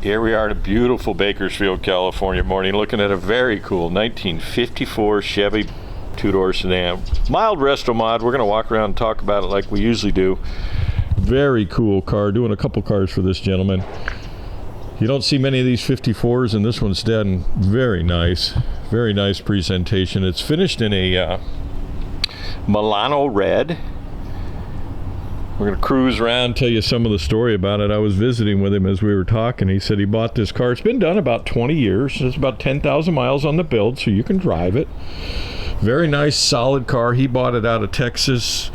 Here we are in a beautiful Bakersfield, California morning, looking at a very cool 1954 Chevy two-door sedan. Mild resto mod. We're going to walk around and talk about it like we usually do. Very cool car. Doing a couple cars for this gentleman. You don't see many of these 54s, and this one's dead and very nice. Very nice presentation. It's finished in a Melano Red. We're going to cruise around, tell you some of the story about it. I was visiting with him as we were talking. He said he bought this car. It's been done about 20 years. It's about 10,000 miles on the build, so you can drive it. Very nice, solid car. He bought it out of Texas.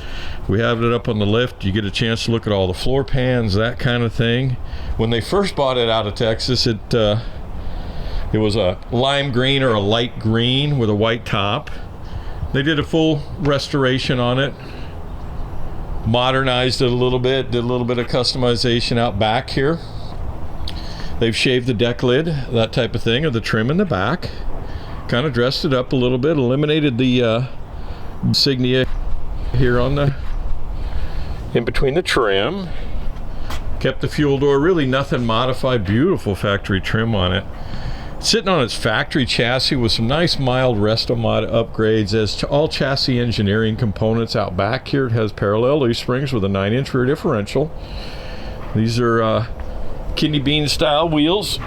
We have it up on the lift. You get a chance to look at all the floor pans, that kind of thing. When they first bought it out of Texas, it was a lime green or a light green with a white top. They did a full restoration on it. Modernized it a little bit, did a little bit of customization out back here. They've shaved the deck lid, that type of thing, or the trim in the back. Kind of dressed it up a little bit, eliminated the insignia here on the, in between the trim. Kept the fuel door, really nothing modified, beautiful factory trim on it. Sitting on its factory chassis with some nice mild resto mod upgrades. As all chassis engineering components out back here. It has parallel leaf springs with a 9-inch rear differential. These are kidney bean style wheels.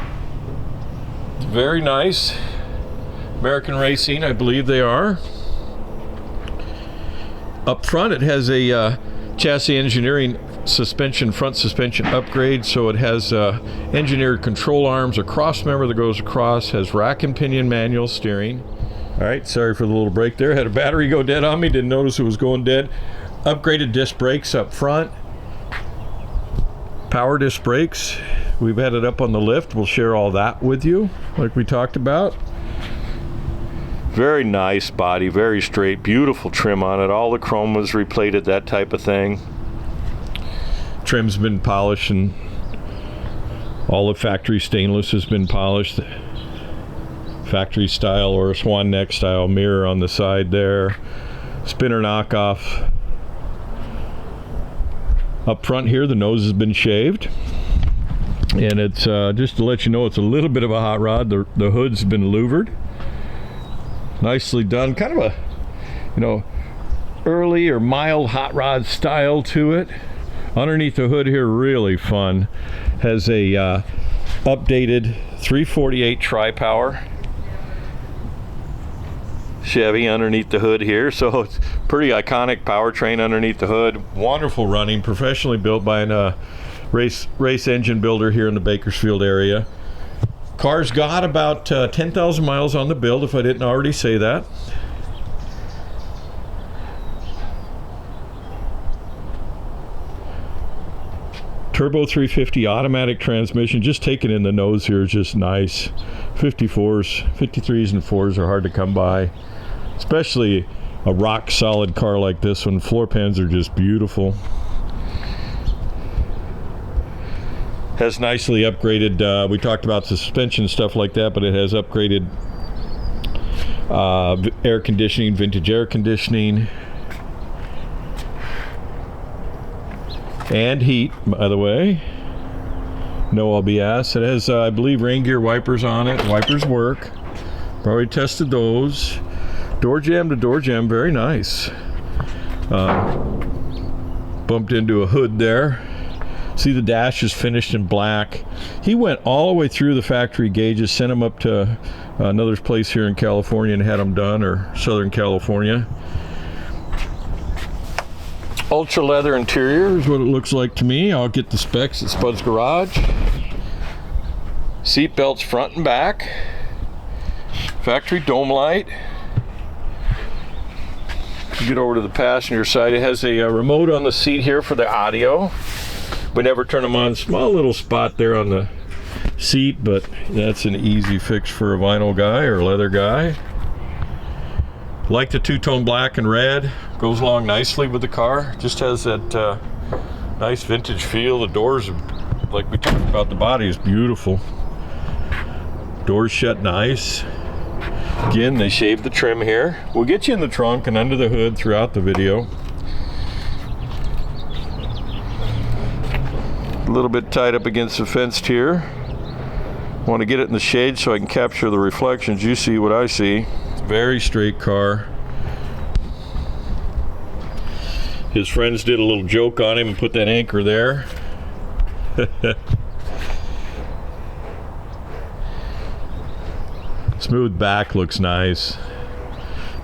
Very nice. American Racing, I believe they are. Up front it has a chassis engineering suspension, front suspension upgrade, so it has engineered control arms, a cross member that goes across, has rack and pinion manual steering. All right, sorry for the little break there. Had a battery go dead on me, didn't notice it was going dead. Upgraded disc brakes up front, power disc brakes. We've had it up on the lift. We'll share all that with you like we talked about. Very nice body, very straight, beautiful trim on it. All the chrome was replated, that type of thing. Trim's been polished and all the factory stainless has been polished. Factory style or a swan neck style mirror on the side there. Spinner knockoff. Up front here the nose has been shaved. And it's just to let you know, it's a little bit of a hot rod. The hood's been louvered. Nicely done. Kind of a, you know, early or mild hot rod style to it. Underneath the hood here, really fun. Has a updated 348 tri-power Chevy underneath the hood here. So it's pretty iconic powertrain underneath the hood. Wonderful running, professionally built by a race engine builder here in the Bakersfield area. Car's got about 10,000 miles on the build, if I didn't already say that. Turbo 350 automatic transmission, just taking in the nose here is just nice. 54s, 53s and 4s are hard to come by, especially a rock solid car like this one. Floor pans are just beautiful. Has nicely upgraded, we talked about suspension stuff like that, but it has upgraded air conditioning, vintage air conditioning. And heat, by the way. No LBS. It has, I believe, rain gear wipers on it. Wipers work. Probably tested those. Door jamb to door jamb, very nice. Bumped into a hood there. See, the dash is finished in black. He went all the way through the factory gauges, sent them up to another place here in California and had them done, or Southern California. Ultra leather interior is what it looks like to me. I'll get the specs at Spuds Garage. Seat belts front and back. Factory dome light. Get over to the passenger side. It has a remote on the seat here for the audio. We never turn them on. Small little spot there on the seat, but that's an easy fix for a vinyl guy or leather guy. Like the two-tone black and red, goes along nicely with the car. Just has that nice vintage feel. The doors, like we talked about, the body is beautiful. Doors shut nice. Again, they shaved the trim here. We'll get you in the trunk and under the hood throughout the video. A little bit tied up against the fence here. Want to get it in the shade so I can capture the reflections. You see what I see. Very straight car. His friends did a little joke on him and put that anchor there. Smooth back, looks nice.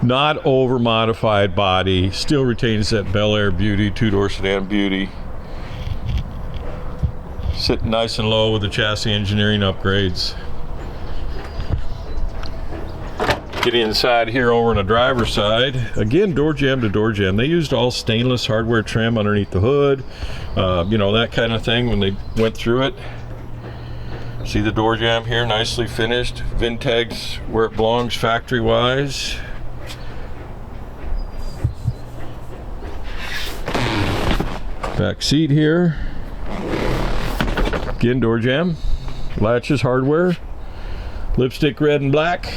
Not over modified body. Still retains that Bel Air beauty, two-door sedan beauty. Sitting nice and low with the chassis engineering upgrades. Get inside here over on the driver's side. Again, door jamb to door jamb. They used all stainless hardware trim underneath the hood. You know, that kind of thing when they went through it. See the door jamb here, nicely finished. Vintex where it belongs factory-wise. Back seat here. Again, door jamb, latches, hardware, lipstick red and black.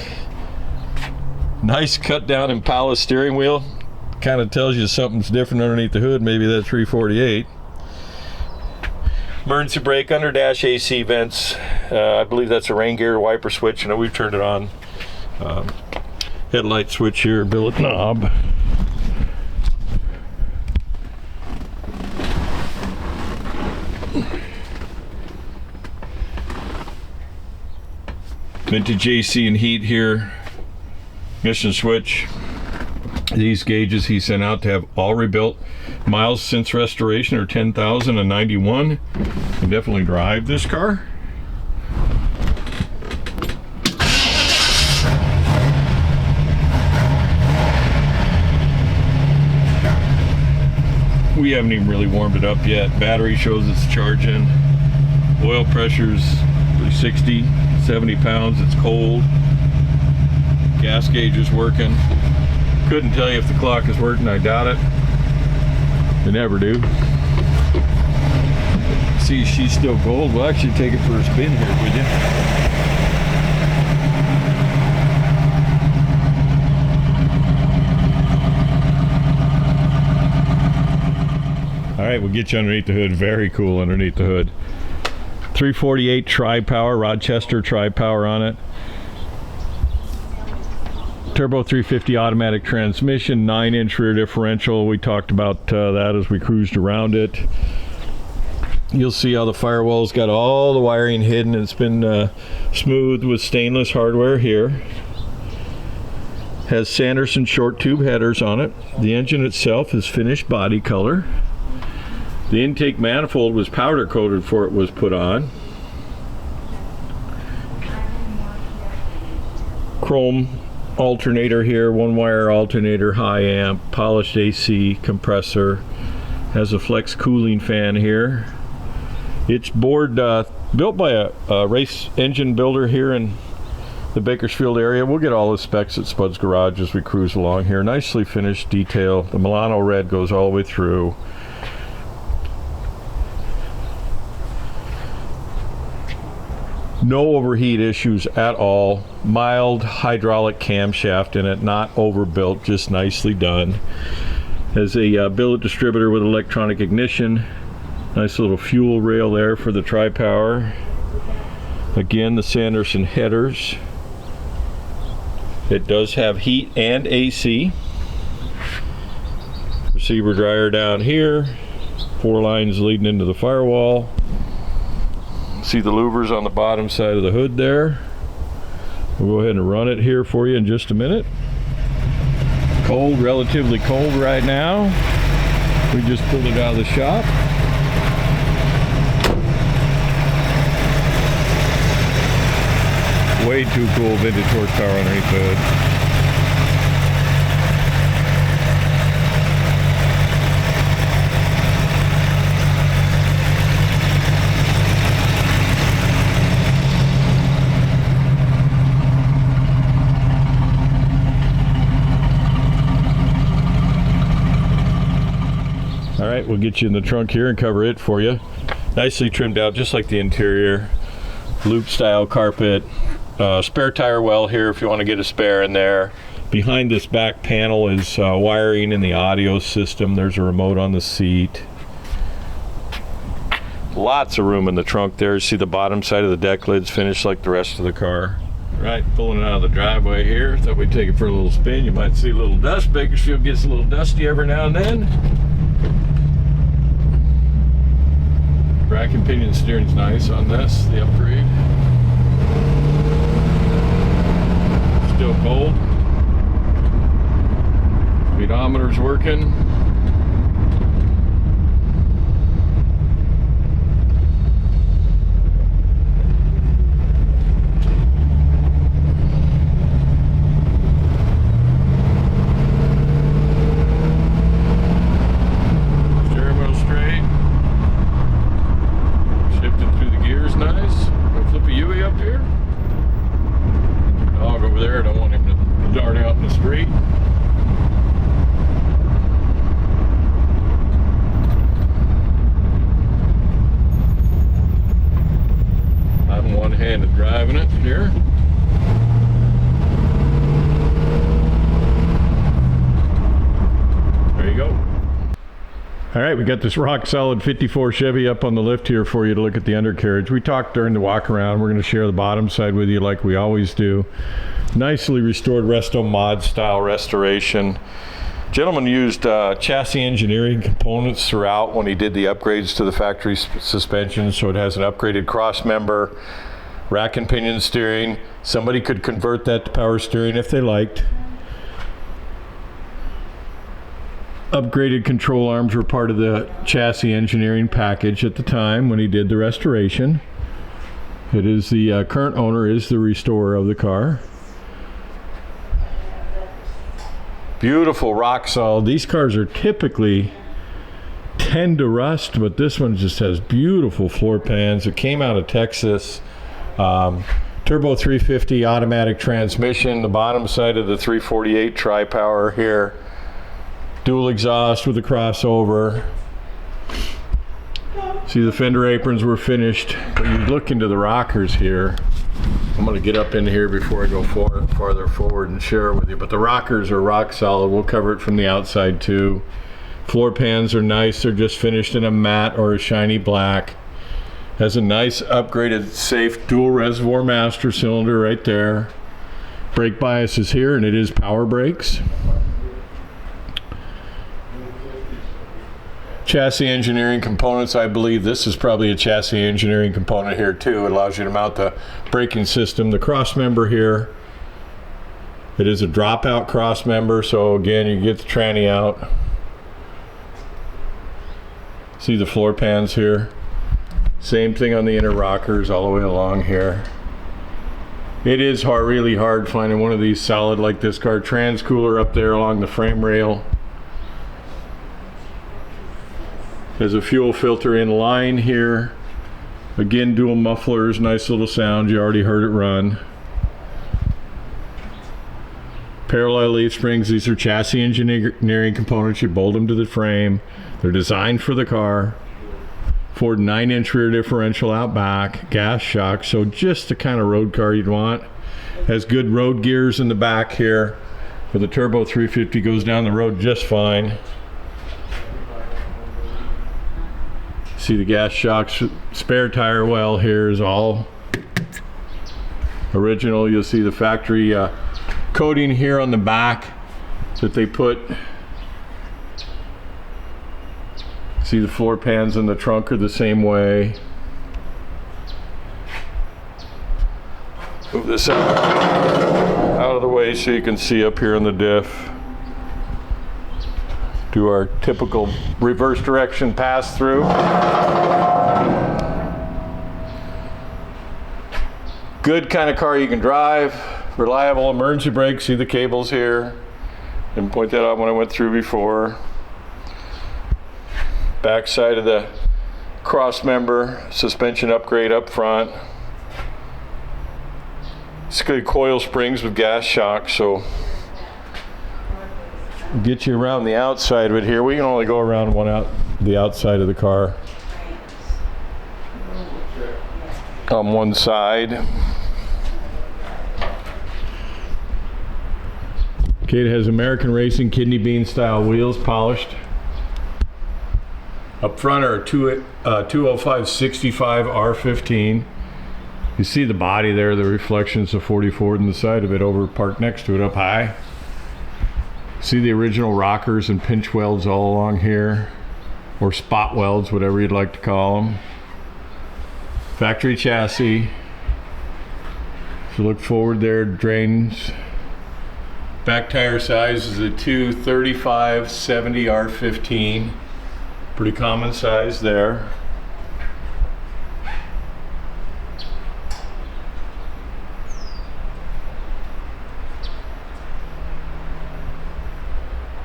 Nice cut down Impala steering wheel. Kind of tells you something's different underneath the hood. Maybe that 348. Emergency brake, under dash AC vents. I believe that's a rain gear wiper switch. You know, we've turned it on. Headlight switch here, billet knob. Vintage AC and heat here. Ignition switch. These gauges he sent out to have all rebuilt. Miles since restoration are 10,091. You can definitely drive this car. We haven't even really warmed it up yet. Battery shows it's charging. Oil pressure's 60, 70 pounds. It's cold. Gas gauge is working. Couldn't tell you if the clock is working. I doubt it. They never do. See, she's still gold. We'll actually take it for a spin here, would you? All right, we'll get you underneath the hood. Very cool underneath the hood. 348 tri-power, Rochester tri-power on it. Turbo 350 automatic transmission, 9-inch rear differential. We talked about that as we cruised around it. You'll see how the firewall's got all the wiring hidden. It's been smoothed with stainless hardware here. Has Sanderson short tube headers on it. The engine itself is finished body color. The intake manifold was powder coated before it was put on. Chrome alternator here, one wire alternator, high amp, polished AC compressor. Has a flex cooling fan here. It's built by a race engine builder here in the Bakersfield area. We'll get all the specs at Spuds Garage as we cruise along here. Nicely finished detail. The Melano Red goes all the way through. No overheat issues at all. Mild hydraulic camshaft in it, not overbuilt, just nicely done. Has a billet distributor with electronic ignition. Nice little fuel rail there for the tri-power. Again, the Sanderson headers. It does have heat and AC. Receiver dryer down here. 4 lines leading into the firewall. See the louvers on the bottom side of the hood there. We'll go ahead and run it here for you in just a minute. Cold, relatively cold right now. We just pulled it out of the shop. Way too cool vintage horsepower underneath the hood. Alright, we'll get you in the trunk here and cover it for you. Nicely trimmed out, just like the interior. Loop style carpet. Spare tire well here if you want to get a spare in there. Behind this back panel is wiring in the audio system. There's a remote on the seat. Lots of room in the trunk there. See the bottom side of the deck lid's finished like the rest of the car. Right, pulling it out of the driveway here. Thought we'd take it for a little spin. You might see a little dust. Bakersfield gets a little dusty every now and then. Rack and pinion steering's nice on this, the upgrade. Still cold. Speedometer's working. One-handed driving it here. There you go. All right, we got this rock solid 54 Chevy up on the lift here for you to look at the undercarriage. We talked during the walk around. We're going to share the bottom side with you like we always do. Nicely restored resto mod style restoration. Gentleman used chassis engineering components throughout when he did the upgrades to the factory suspension, so it has an upgraded cross member, rack and pinion steering. Somebody could convert that to power steering if they liked. Upgraded control arms were part of the chassis engineering package at the time when he did the restoration. It is the current owner is the restorer of the car. Beautiful rock solid. These cars are typically tend to rust, but this one just has beautiful floor pans. It came out of Texas. Turbo 350 automatic transmission. The bottom side of the 348 tri-power here. Dual exhaust with a crossover. See, the fender aprons were finished. But you look into the rockers here. I'm going to get up in here before I go farther forward and share it with you. But the rockers are rock solid. We'll cover it from the outside too. Floor pans are nice. They're just finished in a matte or a shiny black. Has a nice upgraded safe dual reservoir master cylinder right there. Brake bias is here, and it is power brakes. Chassis engineering components, I believe this is probably a chassis engineering component here too. It allows you to mount the braking system. The cross member here, it is a dropout cross member, so again you get the tranny out. See the floor pans here. Same thing on the inner rockers all the way along here. It is really hard finding one of these solid like this car. Trans cooler up there along the frame rail. There's a fuel filter in line here. Again, dual mufflers, nice little sound. You already heard it run. Parallel leaf springs. These are chassis engineering components. You bolt them to the frame. They're designed for the car. Ford 9-inch rear differential out back. Gas shock. So just the kind of road car you'd want. Has good road gears in the back here. Where the Turbo 350 goes down the road just fine. See the gas shocks, spare tire well here is all original. You'll see the factory coating here on the back that they put. See the floor pans in the trunk are the same way. Move this out of the way so you can see up here in the diff. Do our typical reverse direction pass through. Good kind of car you can drive. Reliable emergency brakes. See the cables here. Didn't point that out when I went through before. Back side of the cross member. Suspension upgrade up front. It's good coil springs with gas shock, so get you around the outside of it here. We can only go around the outside of the car on one side. Okay, it has American Racing kidney bean style wheels, polished. Up front are a 205/65 R15. You see the body there, the reflections of 40 Ford and the side of it over parked next to it up high. See the original rockers and pinch welds all along here, or spot welds, whatever you'd like to call them. Factory chassis. If you look forward there, drains. Back tire size is a 235/70 R15. Pretty common size there.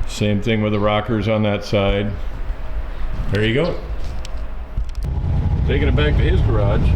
Same thing with the rockers on that side. There you go. Taking it back to his garage.